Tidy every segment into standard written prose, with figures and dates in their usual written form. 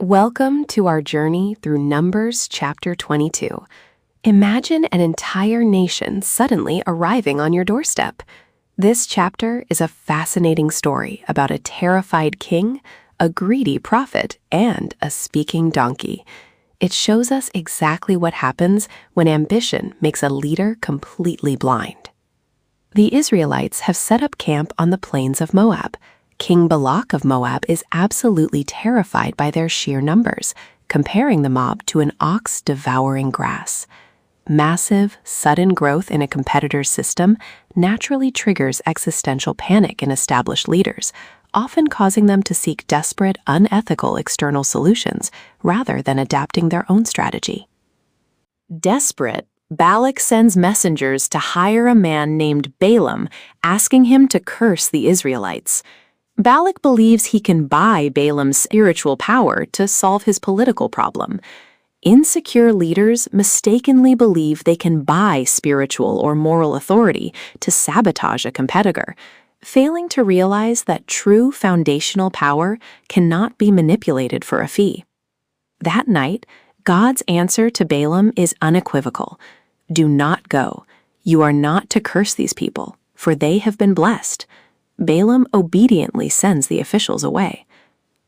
Welcome to our journey through Numbers chapter 22. Imagine an entire nation suddenly arriving on your doorstep. This chapter is a fascinating story about a terrified king, a greedy prophet, and a speaking donkey. It shows us exactly what happens when ambition makes a leader completely blind. The Israelites have set up camp on the plains of Moab. King Balak of Moab is absolutely terrified by their sheer numbers, comparing the mob to an ox devouring grass. Massive, sudden growth in a competitor's system naturally triggers existential panic in established leaders, often causing them to seek desperate, unethical external solutions rather than adapting their own strategy. Desperate, Balak sends messengers to hire a man named Balaam, asking him to curse the Israelites. Balak believes he can buy Balaam's spiritual power to solve his political problem. Insecure leaders mistakenly believe they can buy spiritual or moral authority to sabotage a competitor, failing to realize that true foundational power cannot be manipulated for a fee. That night, God's answer to Balaam is unequivocal. Do not go. You are not to curse these people, for they have been blessed. Balaam obediently sends the officials away.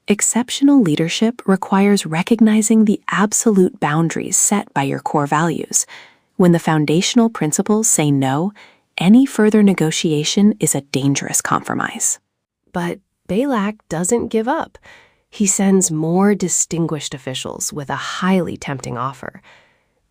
Exceptional leadership requires recognizing the absolute boundaries set by your core values. When the foundational principles say no, any further negotiation is a dangerous compromise. But Balak doesn't give up. He sends more distinguished officials with a highly tempting offer.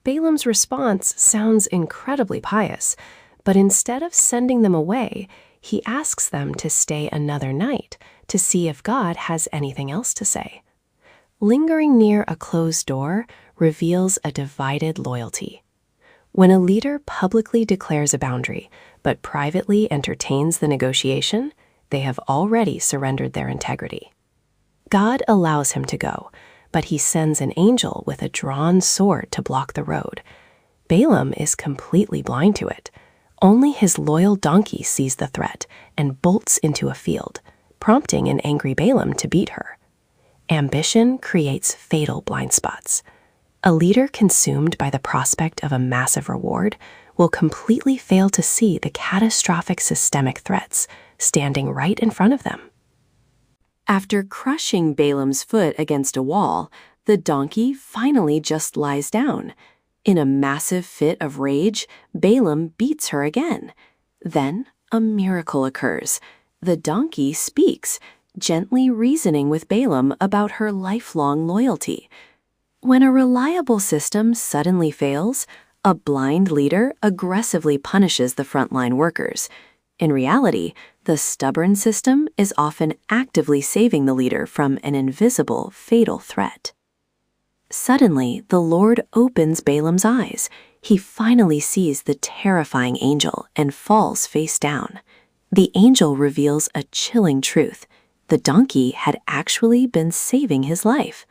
Balaam's response sounds incredibly pious, but instead of sending them away, he asks them to stay another night to see if God has anything else to say. Lingering near a closed door reveals a divided loyalty. When a leader publicly declares a boundary, but privately entertains the negotiation, they have already surrendered their integrity. God allows him to go, but he sends an angel with a drawn sword to block the road. Balaam is completely blind to it. Only his loyal donkey sees the threat and bolts into a field, prompting an angry Balaam to beat her. Ambition creates fatal blind spots. A leader consumed by the prospect of a massive reward will completely fail to see the catastrophic systemic threats standing right in front of them. After crushing Balaam's foot against a wall, the donkey finally just lies down. In a massive fit of rage, Balaam beats her again. Then a miracle occurs. The donkey speaks, gently reasoning with Balaam about her lifelong loyalty. When a reliable system suddenly fails, a blind leader aggressively punishes the frontline workers. In reality, the stubborn system is often actively saving the leader from an invisible, fatal threat. Suddenly, the Lord opens Balaam's eyes. He finally sees the terrifying angel and falls face down. The angel reveals a chilling truth. The donkey had actually been saving his life.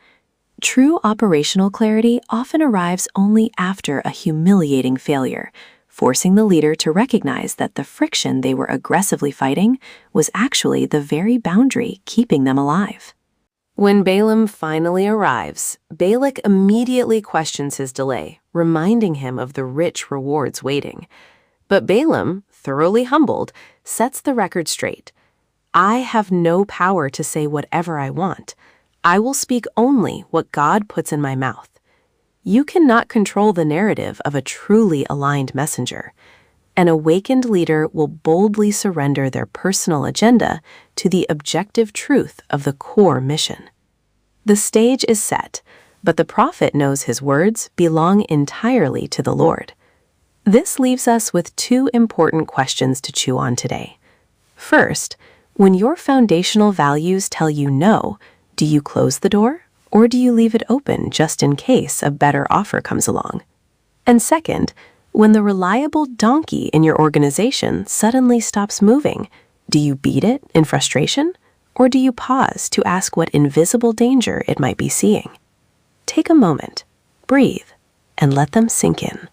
True operational clarity often arrives only after a humiliating failure, forcing the leader to recognize that the friction they were aggressively fighting was actually the very boundary keeping them alive. When Balaam finally arrives, Balak immediately questions his delay, reminding him of the rich rewards waiting. But Balaam, thoroughly humbled, sets the record straight. I have no power to say whatever I want. I will speak only what God puts in my mouth. You cannot control the narrative of a truly aligned messenger. An awakened leader will boldly surrender their personal agenda to the objective truth of the core mission. The stage is set, but the prophet knows his words belong entirely to the Lord. This leaves us with two important questions to chew on today. First, when your foundational values tell you no, do you close the door, or do you leave it open just in case a better offer comes along? And second, when the reliable donkey in your organization suddenly stops moving, do you beat it in frustration, or do you pause to ask what invisible danger it might be seeing? Take a moment, breathe, and let them sink in.